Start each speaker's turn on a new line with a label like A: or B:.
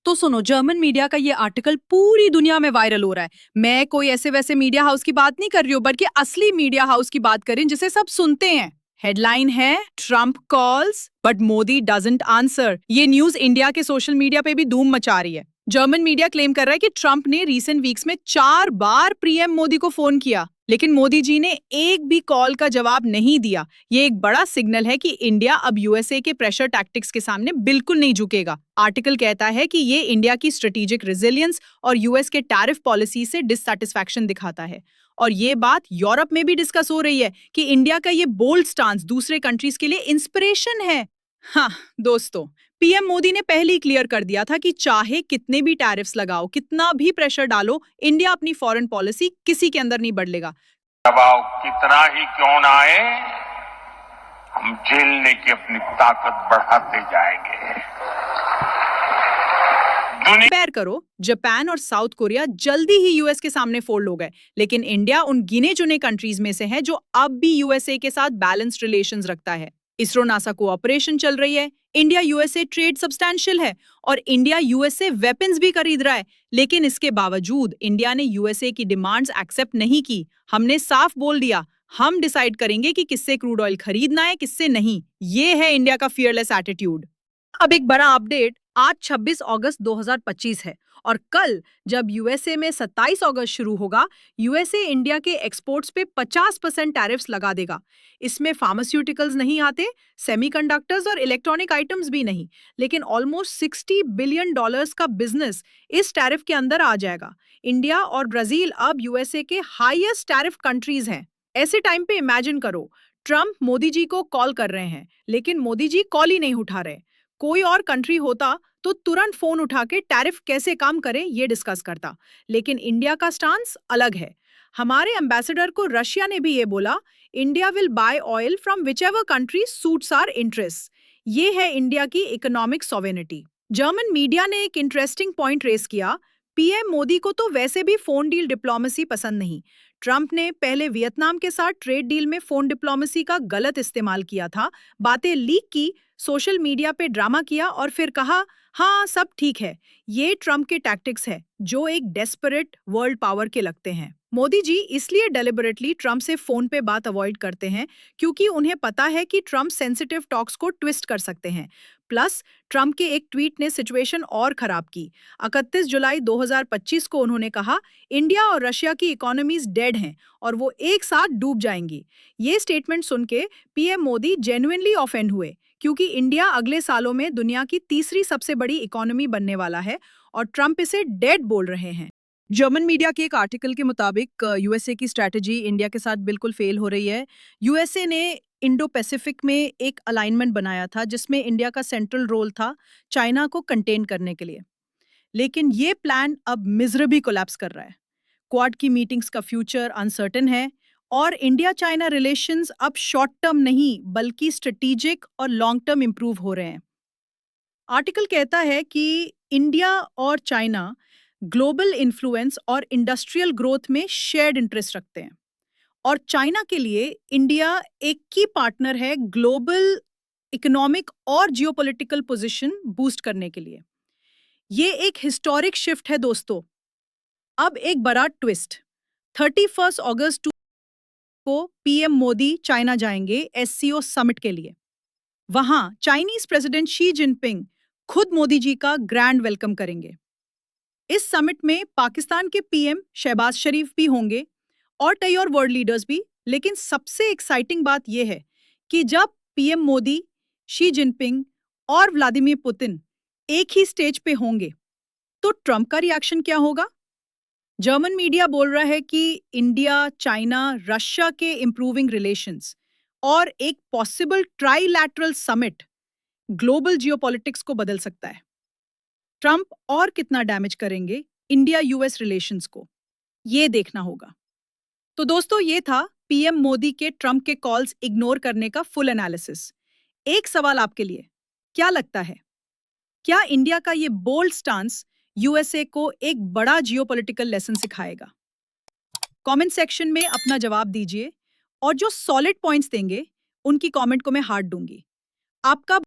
A: तो सुनो, German media का ये आर्टिकल पूरी दुनिया में वायरल हो रहा है। मैं कोई ऐसे वैसे मीडिया हाउस की बात नहीं कर रही हूँ, बल्कि असली मीडिया हाउस की बात करें जिसे सब सुनते हैं। हेडलाइन है, Trump calls but Modi doesn't answer. ये न्यूज इंडिया के सोशल मीडिया पे भी धूम मचा रही है। जर्मन मीडिया क्लेम कर रहा है कि ट्रम्प ने रीसेंट वीक्स में 4 बार पीएम मोदी को फोन किया, लेकिन मोदी जी ने एक भी कॉल का जवाब नहीं दिया। ये एक बड़ा सिग्नल है कि इंडिया अब यूएसए के प्रेशर टैक्टिक्स के सामने बिल्कुल नहीं झुकेगा। आर्टिकल कहता है कि ये इंडिया की स्ट्रेटेजिक रेजिलियंस और यूएस के टैरिफ पॉलिसी से डिससैटिस्फैक्शन दिखाता है। और ये बात यूरोप में भी डिस्कस हो रही है कि इंडिया का ये बोल्ड स्टांस दूसरे कंट्रीज के लिए इंस्पिरेशन है। हाँ दोस्तों, पीएम मोदी ने पहले ही क्लियर कर दिया था कि चाहे कितने भी टैरिफ्स लगाओ, कितना भी प्रेशर डालो, इंडिया अपनी फॉरेन पॉलिसी किसी के अंदर नहीं बदलेगा।
B: दबाव कितना ही क्यों ना आए, हम झेलने की अपनी ताकत बढ़ाते जाएंगे।
A: कंपेयर करो, जापान और साउथ कोरिया जल्दी ही यूएस के सामने फोल्ड हो गए, लेकिन इंडिया उन गिने चुने कंट्रीज में से है जो अब भी यूएसए के साथ बैलेंस्ड रिलेशंस रखता है। इसरो नासा कोऑपरेशन चल रही है, इंडिया यूएसए ट्रेड सब्सटैंशियल है और इंडिया यूएसए वेपन्स भी खरीद रहा है। लेकिन इसके बावजूद इंडिया ने यूएसए की डिमांड्स एक्सेप्ट नहीं की। हमने साफ बोल दिया, हम डिसाइड करेंगे कि किससे क्रूड ऑयल खरीदना है, किससे नहीं। ये है इंडिया का फियरलेस एटीट्यूड। अब एक बड़ा अपडेट, आज 26 अगस्त 2025 है और कल जब यूएसए में 27 अगस्त शुरू होगा, यूएसए इंडिया के एक्सपोर्ट्स पे 50% टैरिफ्स लगा देगा। इसमें फार्मास्यूटिकल्स नहीं आते, सेमीकंडक्टर्स और इलेक्ट्रॉनिक आइटम्स भी नहीं, लेकिन ऑलमोस्ट $60 बिलियन का बिजनेस इस टैरिफ के अंदर आ जाएगा। इंडिया और ब्राजील अब यूएसए के हाईएस्ट टैरिफ कंट्रीज हैं। ऐसे टाइम पे इमेजिन करो, ट्रम्प मोदी जी को कॉल कर रहे हैं, लेकिन मोदी जी कॉल ही नहीं उठा रहे। कोई और कंट्री होता तो तुरंत फोन उठा के टैरिफ कैसे कम करें ये डिस्कस करता, लेकिन इंडिया का स्टांस अलग है। हमारे एम्बेसडर को रशिया ने भी ये बोला, India will buy oil from whichever country suits our interest. ये है इंडिया की इकोनॉमिक सॉवेरेनिटी। जर्मन मीडिया ने एक इंटरेस्टिंग पॉइंट रेस किया, पीएम मोदी को तो वैसे भी फोन डील डिप्लोमेसी पसंद नहीं। ट्रम्प ने पहले वियतनाम के साथ ट्रेड डील में फोन डिप्लोमेसी का गलत इस्तेमाल किया था, बातें लीक की, सोशल मीडिया पे ड्रामा किया और फिर कहा हाँ सब ठीक है। ये ट्रम्प के टैक्टिक्स है जो एक डेस्परेट वर्ल्ड पावर के लगते हैं। मोदी जी इसलिए डेलिबरेटली ट्रम्प से फोन पे बात अवॉइड करते हैं क्योंकि उन्हें पता है कि ट्रम्प सेंसिटिव टॉक्स को ट्विस्ट कर सकते हैं। प्लस ट्रम्प के एक ट्वीट ने सिचुएशन और खराब की। 31 जुलाई 2025 को उन्होंने कहा, इंडिया और रशिया की इकोनॉमीज डेड हैं और वो एक साथ डूब जाएंगी। ये स्टेटमेंट सुन के पीएम मोदी जेन्युइनली ऑफेंड हुए, क्योंकि इंडिया अगले सालों में दुनिया की तीसरी सबसे बड़ी इकोनॉमी बनने वाला है और ट्रम्प इसे डेड बोल रहे हैं। जर्मन मीडिया के एक आर्टिकल के मुताबिक यूएसए की स्ट्रैटेजी इंडिया के साथ बिल्कुल फेल हो रही है। यूएसए ने इंडो पैसिफिक में एक अलाइनमेंट बनाया था जिसमें इंडिया का सेंट्रल रोल था चाइना को कंटेन करने के लिए, लेकिन ये प्लान अब मिजरेबली कोलैप्स कर रहा है। क्वाड की मीटिंग्स का फ्यूचर अनसर्टेन है और इंडिया चाइना रिलेशंस अब शॉर्ट टर्म नहीं बल्कि स्ट्रेटेजिक और लॉन्ग टर्म इंप्रूव हो रहे हैं। आर्टिकल कहता है कि इंडिया और चाइना ग्लोबल इन्फ्लुएंस और इंडस्ट्रियल ग्रोथ में शेयर्ड इंटरेस्ट रखते हैं और चाइना के लिए इंडिया एक की पार्टनर है ग्लोबल इकोनॉमिक और जियोपॉलिटिकल पोजीशन बूस्ट करने के लिए। ये एक हिस्टोरिक शिफ्ट है दोस्तों। अब एक बड़ा ट्विस्ट, 31 अगस्त को पीएम मोदी चाइना जाएंगे एससीओ समिट के लिए। वहां चाइनीज प्रेसिडेंट शी जिनपिंग खुद मोदी जी का ग्रैंड वेलकम करेंगे। इस समिट में पाकिस्तान के पीएम शहबाज शरीफ भी होंगे और कई और वर्ल्ड लीडर्स भी, लेकिन सबसे एक्साइटिंग बात यह है कि जब पीएम मोदी, शी जिनपिंग और व्लादिमीर पुतिन एक ही स्टेज पे होंगे तो ट्रम्प का रिएक्शन क्या होगा? जर्मन मीडिया बोल रहा है कि इंडिया, चाइना, रशिया के इंप्रूविंग रिलेशंस और एक possible trilateral summit global geopolitics को बदल सकता है। ट्रम्प और कितना डैमेज करेंगे इंडिया यूएस रिलेशंस को, ये देखना होगा। तो दोस्तों, ये था पीएम मोदी के ट्रम्प के कॉल्स इग्नोर करने का फुल एनालिसिस। एक सवाल आपके लिए, क्या लगता है, क्या इंडिया का ये बोल्ड स्टांस यूएसए को एक बड़ा जियोपॉलिटिकल लेसन सिखाएगा? कमेंट सेक्शन में अपना जवाब दीजिए और जो सॉलिड पॉइंट्स देंगे उनकी कमेंट को मैं हार्ट दूंगी। आपका